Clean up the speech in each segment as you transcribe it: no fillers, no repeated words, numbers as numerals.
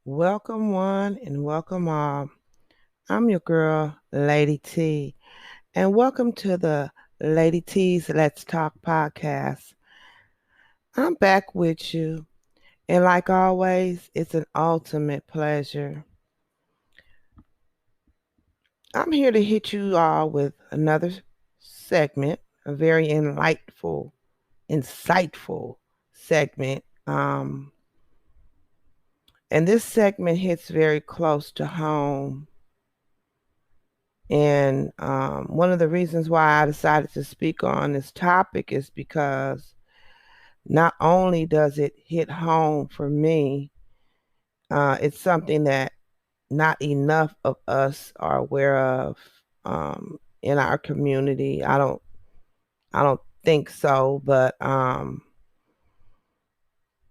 Welcome one and welcome all. I'm your girl, Lady T, and welcome to the Lady T's Let's Talk podcast. I'm back with you, and like always, it's an ultimate pleasure. I'm here to hit you all with another segment, a very insightful segment. And this segment hits very close to home. And one of the reasons why I decided to speak on this topic is because not only does it hit home for me, it's something that not enough of us are aware of in our community. I don't think so, but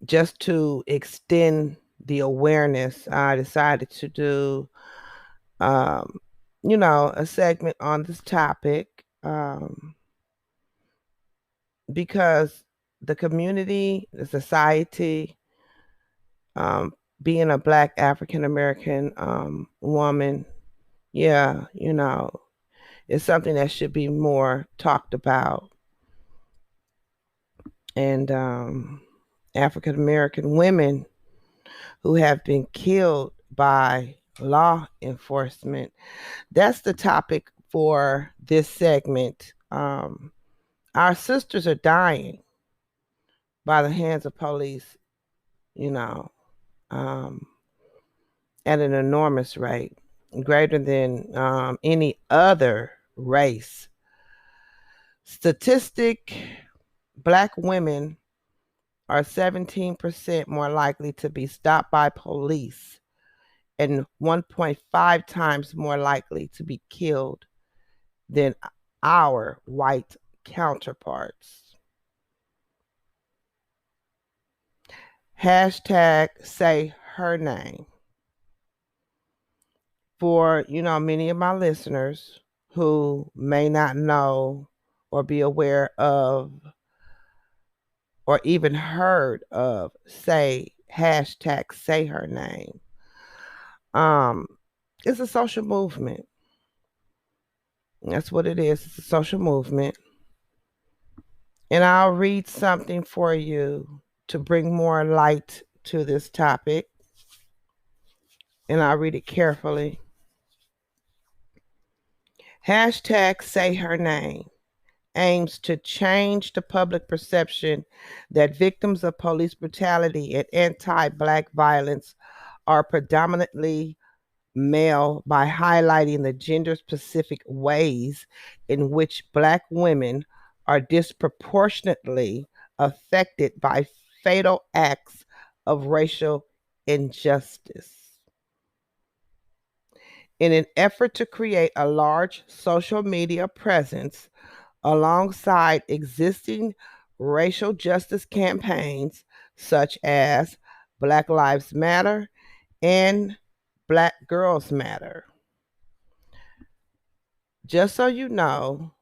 just to extend the awareness, I decided to do um, a segment on this topic. Because the community, the society, um, being a Black African American woman, yeah, it's something that should be more talked about. And African American women who have been killed by law enforcement. That's the topic for this segment. Our sisters are dying by the hands of police, you know, um, at an enormous rate, greater than any other race. Statistic: Black women are 17% more likely to be stopped by police and 1.5 times more likely to be killed than our white counterparts. Hashtag say her name. For, many of my listeners who may not know or be aware of or even heard of hashtag say her name. It's a social movement. That's what it is. It's a social movement. And I'll read something for you to bring more light to this topic. And I'll read it carefully. Hashtag say her name aims to change the public perception that victims of police brutality and anti-Black violence are predominantly male by highlighting the gender-specific ways in which Black women are disproportionately affected by fatal acts of racial injustice. In an effort to create a large social media presence alongside existing racial justice campaigns such as Black Lives Matter and Black Girls Matter. Just so you know,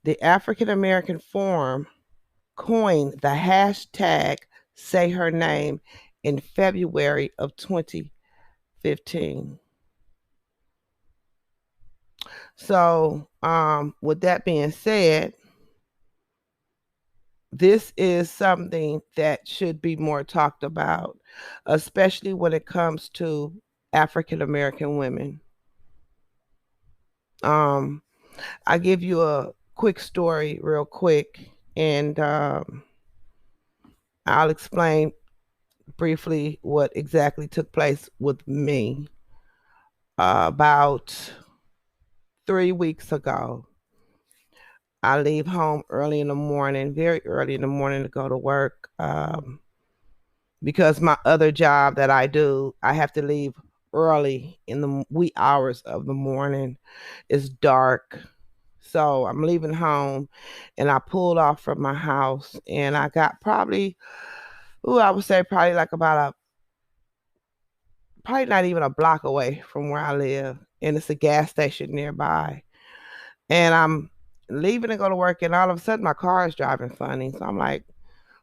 the African American Forum coined the hashtag say her name in February of 2015. So, with that being said, this is something that should be more talked about, especially when it comes to African American women. I give you a quick story real quick, and I'll explain briefly what exactly took place with me. About 3 weeks ago, I leave home early in the morning, very early in the morning, to go to work. Because my other job that I do, I have to leave early in the wee hours of the morning. It's dark. So I'm leaving home, and I pulled off from my house, and I got I would say probably like probably not even a block away from where I live. And it's a gas station nearby. And I'm leaving to go to work, and all of a sudden my car is driving funny. So I'm like,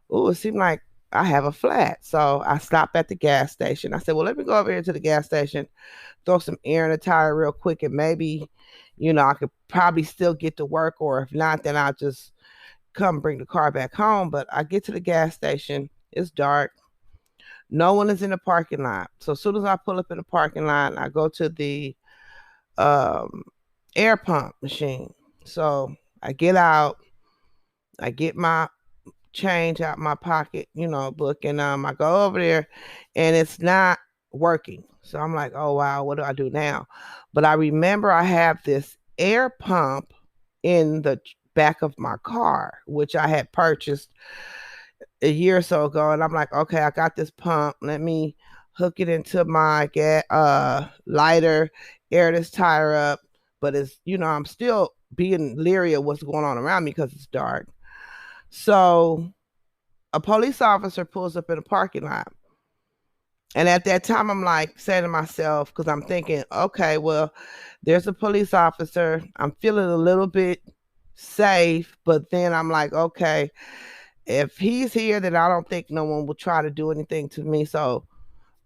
oh, it seemed like I have a flat. So I stopped at the gas station. I said, well, let me go over here to the gas station, throw some air in the tire real quick, and maybe, I could probably still get to work, or if not, then I'll just come bring the car back home. But I get to the gas station, it's dark. No one is in the parking lot. So as soon as I pull up in the parking lot, I go to the um, air pump machine. So I get out, I get my change out my pocket, book, and I go over there, and it's not working. So I'm like, oh wow, what do I do now? But I remember I have this air pump in the back of my car, which I had purchased a year or so ago, and I'm like, okay, I got this pump. Let me hook it into my lighter, air this tire up. But it's, I'm still being leery of what's going on around me because it's dark. So a police officer pulls up in a parking lot. And at that time, I'm like saying to myself, because I'm thinking, okay, well, there's a police officer. I'm feeling a little bit safe, but then I'm like, okay, if he's here, then I don't think no one will try to do anything to me. So,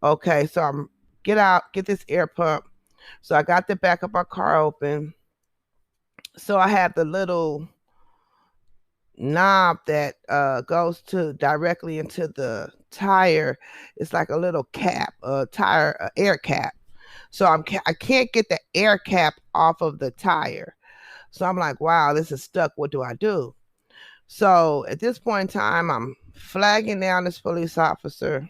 okay, so I'm get this air pump. So I got the back of my car open. So I have the little knob that goes to directly into the tire. It's like a little cap, a tire, air cap. So I can't get the air cap off of the tire. So I'm like, wow, this is stuck. What do I do? So at this point in time, I'm flagging down this police officer,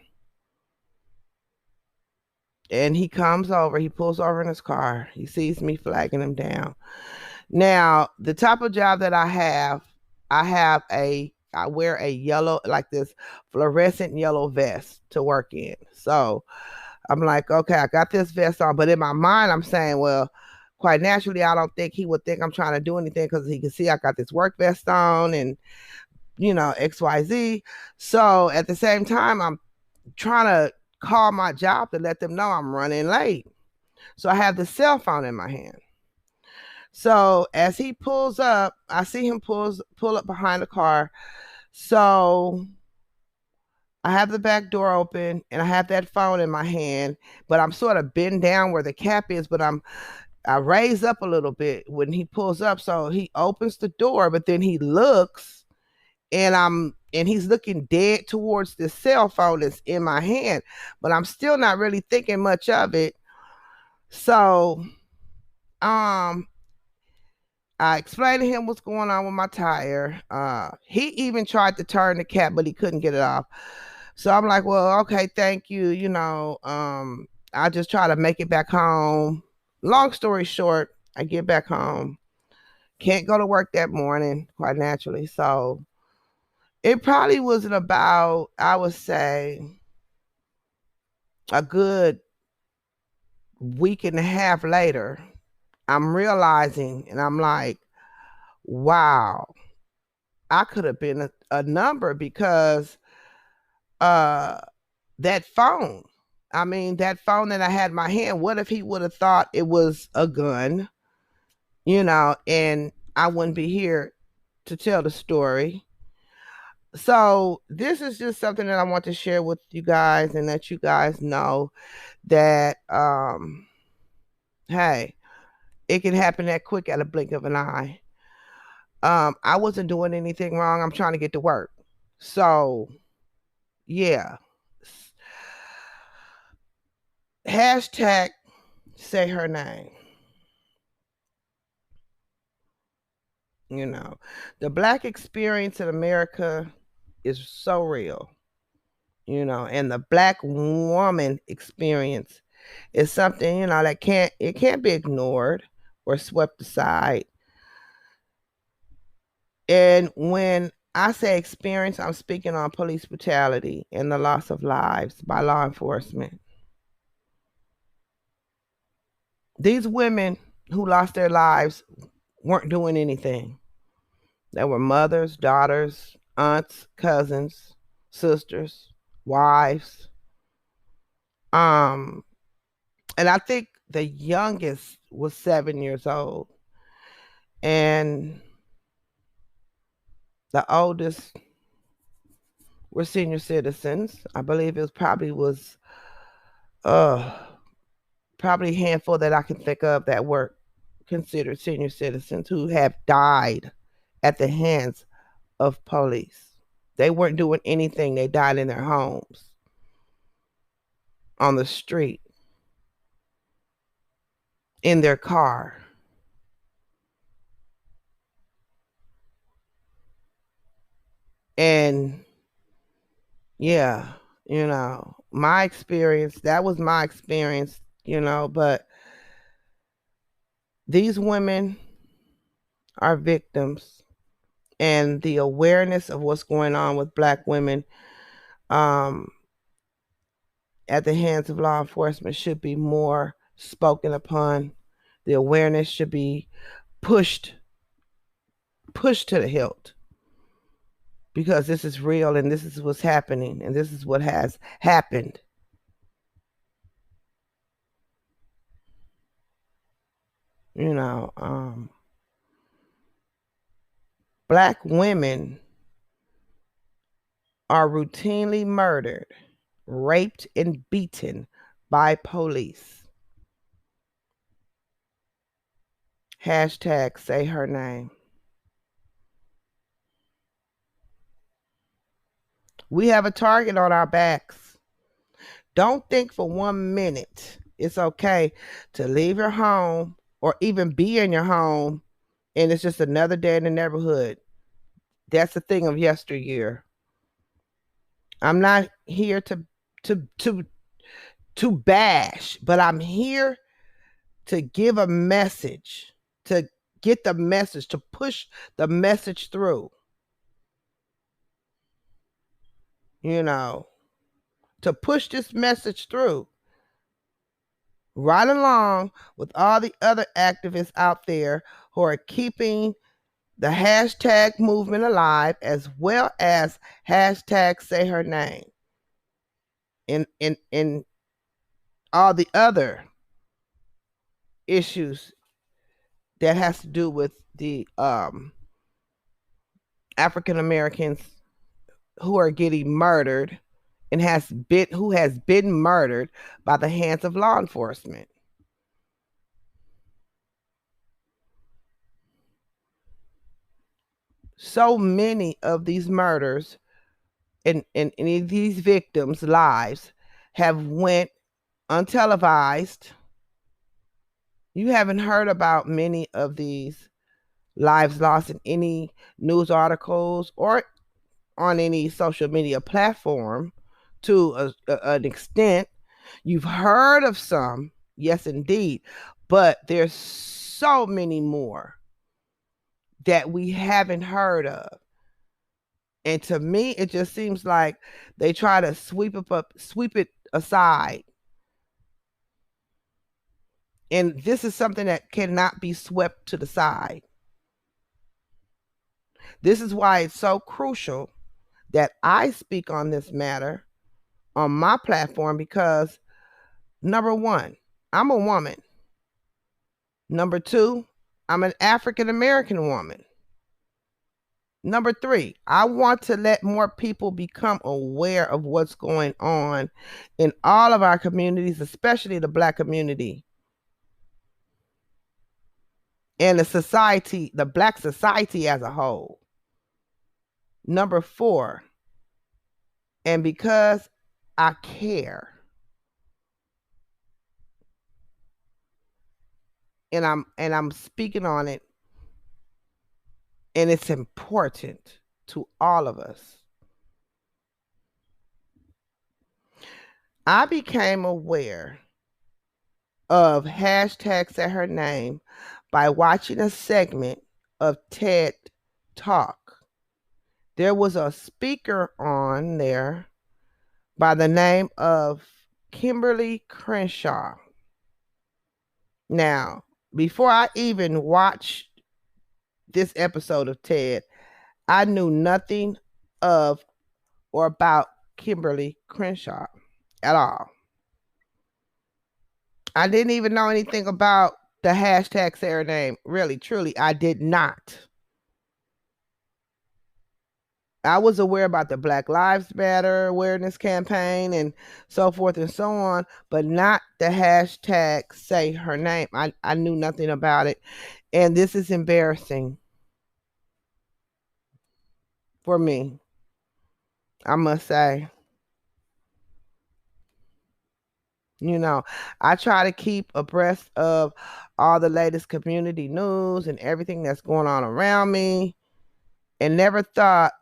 and he comes over. He pulls over in his car. He sees me flagging him down. Now, the type of job that I wear a yellow, like this fluorescent yellow vest to work in. So I'm like, okay, I got this vest on, but in my mind, I'm saying, well, quite naturally, I don't think he would think I'm trying to do anything because he can see I got this work vest on and, XYZ. So at the same time, I'm trying to call my job to let them know I'm running late. So I have the cell phone in my hand. So as he pulls up, I see him pull up behind the car. So I have the back door open and I have that phone in my hand, but I'm sort of bent down where the cap is, but I raise up a little bit when he pulls up. So he opens the door, but then he looks, and he's looking dead towards the cell phone that's in my hand, but I'm still not really thinking much of it. So I explained to him what's going on with my tire. He even tried to turn the cap, but he couldn't get it off. So I'm like, well, okay, thank you. I just try to make it back home. Long story short, I get back home. Can't go to work that morning, quite naturally. So it probably wasn't about, I would say, a good week and a half later, I'm realizing, and I'm like, wow, I could have been a number because that phone. I mean, that phone that I had in my hand, what if he would have thought it was a gun, and I wouldn't be here to tell the story. So this is just something that I want to share with you guys and let you guys know that, hey, it can happen that quick at a blink of an eye. I wasn't doing anything wrong. I'm trying to get to work. So, yeah. Hashtag say her name. The Black experience in America is so real, and the Black woman experience is something, that can't be ignored or swept aside. And when I say experience, I'm speaking on police brutality and the loss of lives by law enforcement. These women who lost their lives weren't doing anything. They were mothers, daughters, aunts, cousins, sisters, wives. And I think the youngest was 7 years old. And the oldest were senior citizens. I believe it was uh probably a handful that I can think of that were considered senior citizens who have died at the hands of police. They weren't doing anything. They died in their homes, on the street, in their car. And yeah, my experience, that was my experience, but these women are victims, and the awareness of what's going on with Black women um, at the hands of law enforcement should be more spoken upon. The awareness should be pushed pushed to the hilt, because this is real and this is what's happening and this is what has happened. You know, Black women are routinely murdered, raped, and beaten by police. Hashtag say her name. We have a target on our backs. Don't think for 1 minute it's okay to leave your home or even be in your home and it's just another day in the neighborhood. That's the thing of yesteryear. I'm not here to to to bash, but I'm here to give a message, to get the message, to push the message through. You know, to push this message through. Right along with all the other activists out there who are keeping the hashtag movement alive, as well as hashtag say her name, in all the other issues that has to do with the African Americans who are getting murdered and who has been murdered by the hands of law enforcement. So many of these murders and these victims' lives have went untelevised. You haven't heard about many of these lives lost in any news articles or on any social media platform to an extent. You've heard of some, yes, indeed, but there's so many more that we haven't heard of. And to me, it just seems like they try to sweep it aside. And this is something that cannot be swept to the side. This is why it's so crucial that I speak on this matter on my platform, because number one, I'm a woman. Number two, I'm an African American woman. Number three, I want to let more people become aware of what's going on in all of our communities, especially the Black community and the society, the Black society as a whole. Number four, and because I care, and I'm speaking on it, and it's important to all of us. I became aware of hashtags at her name by watching a segment of TED Talk. There was a speaker on there by the name of Kimberlee Crenshaw. Now, before I even watched this episode of TED, I knew nothing of or about Kimberlee Crenshaw at all. I didn't even know anything about the hashtag sayhername. Really, truly, I did not. I was aware about the Black Lives Matter awareness campaign and so forth and so on, but not the hashtag say her name. I knew nothing about it. And this is embarrassing for me, I must say. You know, I try to keep abreast of all the latest community news and everything that's going on around me, and never thought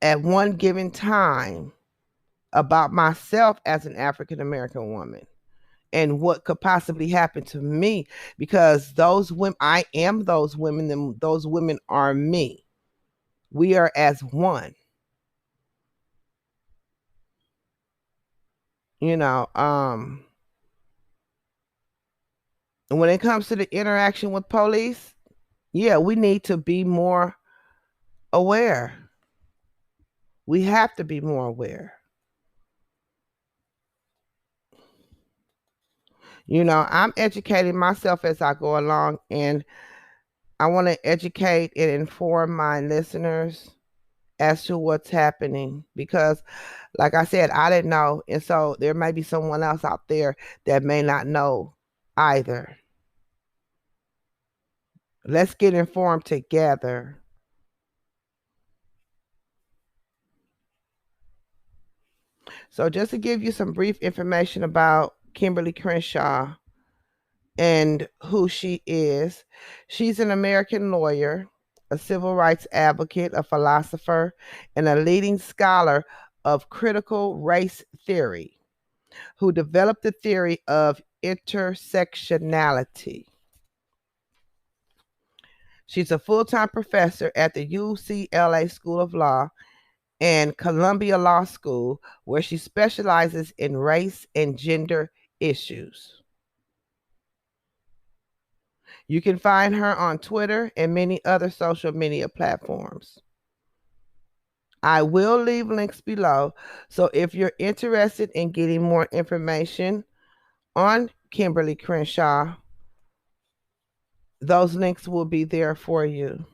at one given time about myself as an African American woman and what could possibly happen to me, because those women, I am those women, and those women are me. We are as one. You know, when it comes to the interaction with police, yeah, we need to be more aware. We have to be more aware. You know, I'm educating myself as I go along, and I want to educate and inform my listeners as to what's happening, because like I said, I didn't know, and so there may be someone else out there that may not know either. Let's get informed together. So just to give you some brief information about Kimberlee Crenshaw and who she is, she's an American lawyer, a civil rights advocate, a philosopher, and a leading scholar of critical race theory, who developed the theory of intersectionality. She's a full-time professor at the UCLA School of Law and Columbia Law School, where she specializes in race and gender issues. You can find her on Twitter and many other social media platforms. I will leave links below, so if you're interested in getting more information on Kimberlee Crenshaw, those links will be there for you.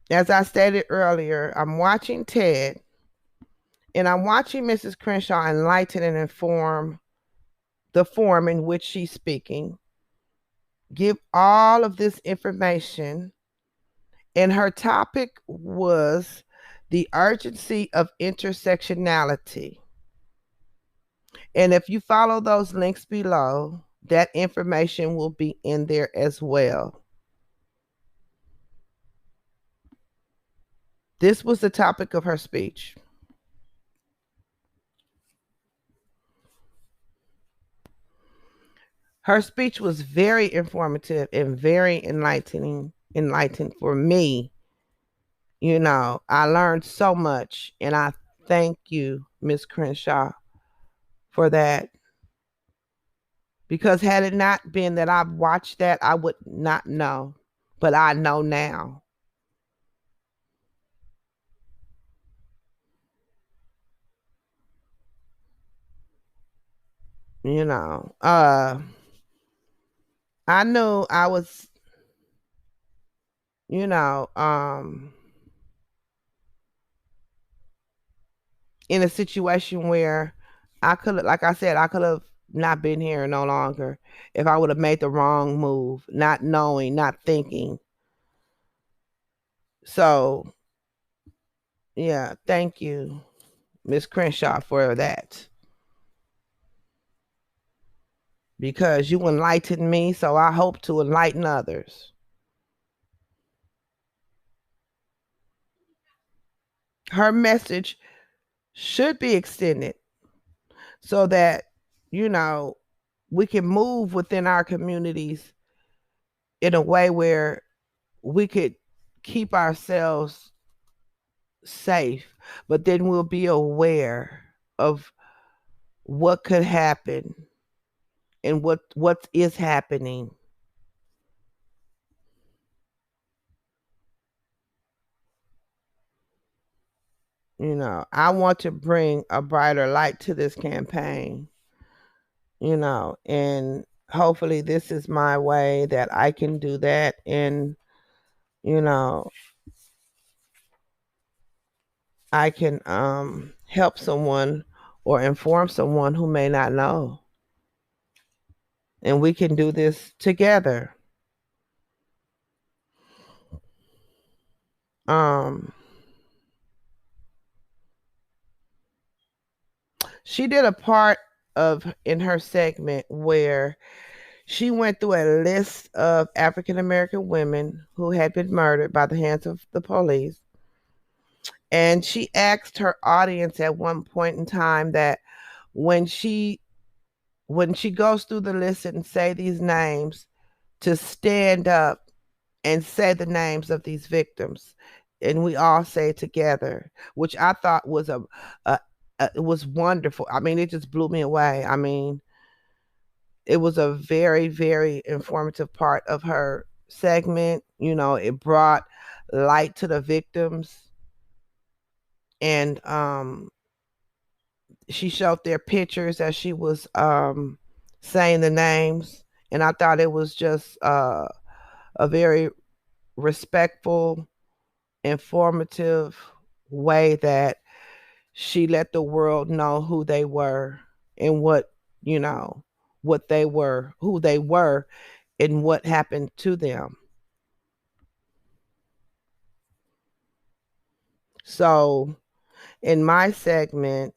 As I stated earlier, I'm watching TED, and I'm watching Mrs. Crenshaw enlighten and inform the forum in which she's speaking, give all of this information, and her topic was the urgency of intersectionality. And if you follow those links below, that information will be in there as well. This was the topic of her speech. Her speech was very informative and very enlightening for me. You know, I learned so much, and I thank you, Miss Crenshaw, for that. Because had it not been that I've watched that, I would not know. But I know now. You know, I knew I was, you know, in a situation where I could, like I said, I could have not been here no longer if I would have made the wrong move, not knowing, not thinking. So, yeah, thank you, Miss Crenshaw, for that. Because you enlightened me, so I hope to enlighten others. Her message should be extended so that, you know, we can move within our communities in a way where we could keep ourselves safe, but then we'll be aware of what could happen and what is happening. You know, I want to bring a brighter light to this campaign, you know, and hopefully this is my way that I can do that. And, you know, I can help someone or inform someone who may not know. And we can do this together. Um, she did a part of in her segment where she went through a list of African American women who had been murdered by the hands of the police. And she asked her audience at one point in time that when she goes through the list and say these names, to stand up and say the names of these victims, and we all say it together, which I thought was it was wonderful. I mean, it just blew me away. I mean, it was a very, very informative part of her segment. You know, it brought light to the victims, and she showed their pictures as she was saying the names, and I thought it was just a very respectful, informative way that she let the world know who they were and what, you know, what they were, who they were, and what happened to them. So, in my segment,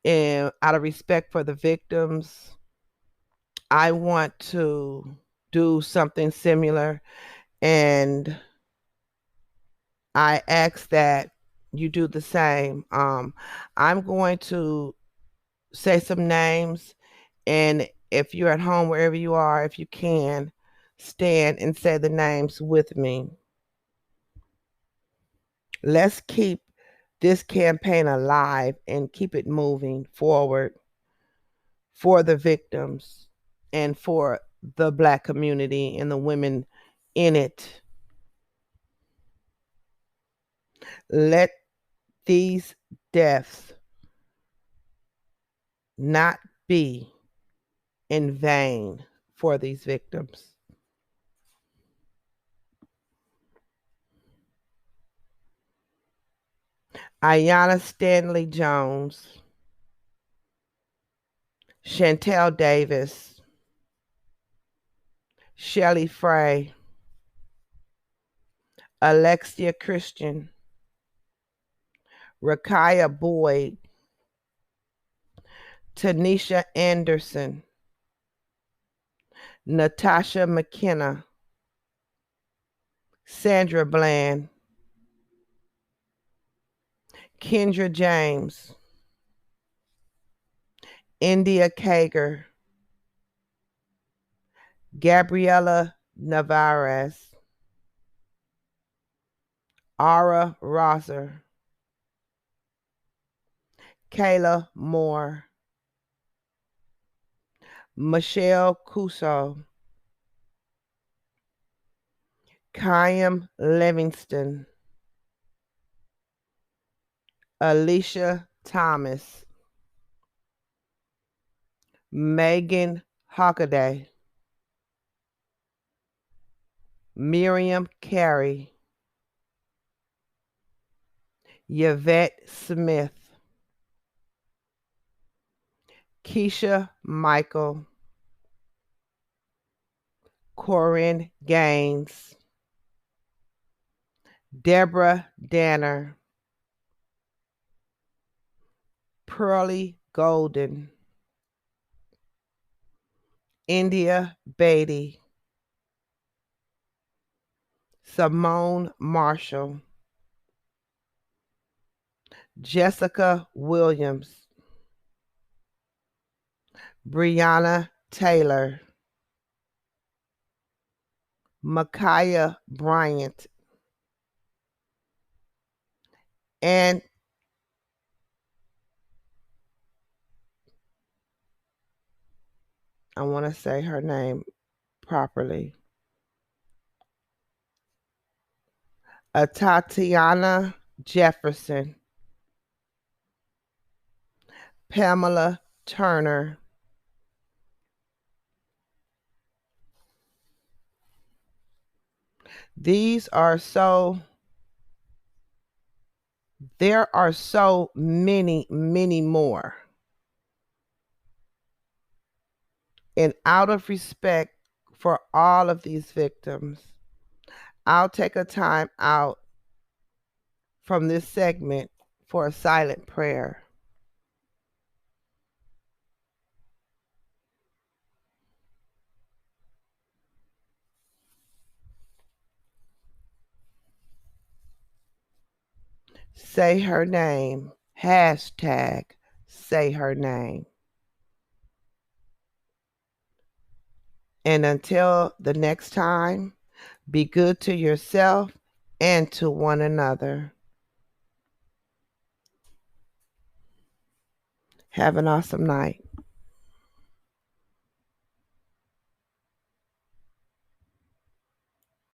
and out of respect for the victims, I want to do something similar, and I ask that you do the same. I'm going to say some names, and if you're at home, wherever you are, if you can, stand and say the names with me. Let's keep this campaign alive and keep it moving forward for the victims and for the Black community and the women in it. Let these deaths not be in vain for these victims. Ayanna Stanley Jones, Chantel Davis, Shelley Frey, Alexia Christian, Rakaya Boyd, Tanisha Anderson, Natasha McKenna, Sandra Bland, Kendra James, India Kager, Gabriela Navarez, Ara Rosser, Kayla Moore, Michelle Cuso, Kyam Livingston, Alicia Thomas, Megan Hockaday, Miriam Carey, Yvette Smith, Keisha Michael, Corinne Gaines, Deborah Danner, Pearlie Golden, India Beatty, Simone Marshall, Jessica Williams, Brianna Taylor, Micaiah Bryant, and I want to say her name properly, Tatiana Jefferson, Pamela Turner, these are so There are so many, many more. And out of respect for all of these victims, I'll take a time out from this segment for a silent prayer. Say her name. Hashtag say her name. And until the next time, be good to yourself and to one another. Have an awesome night.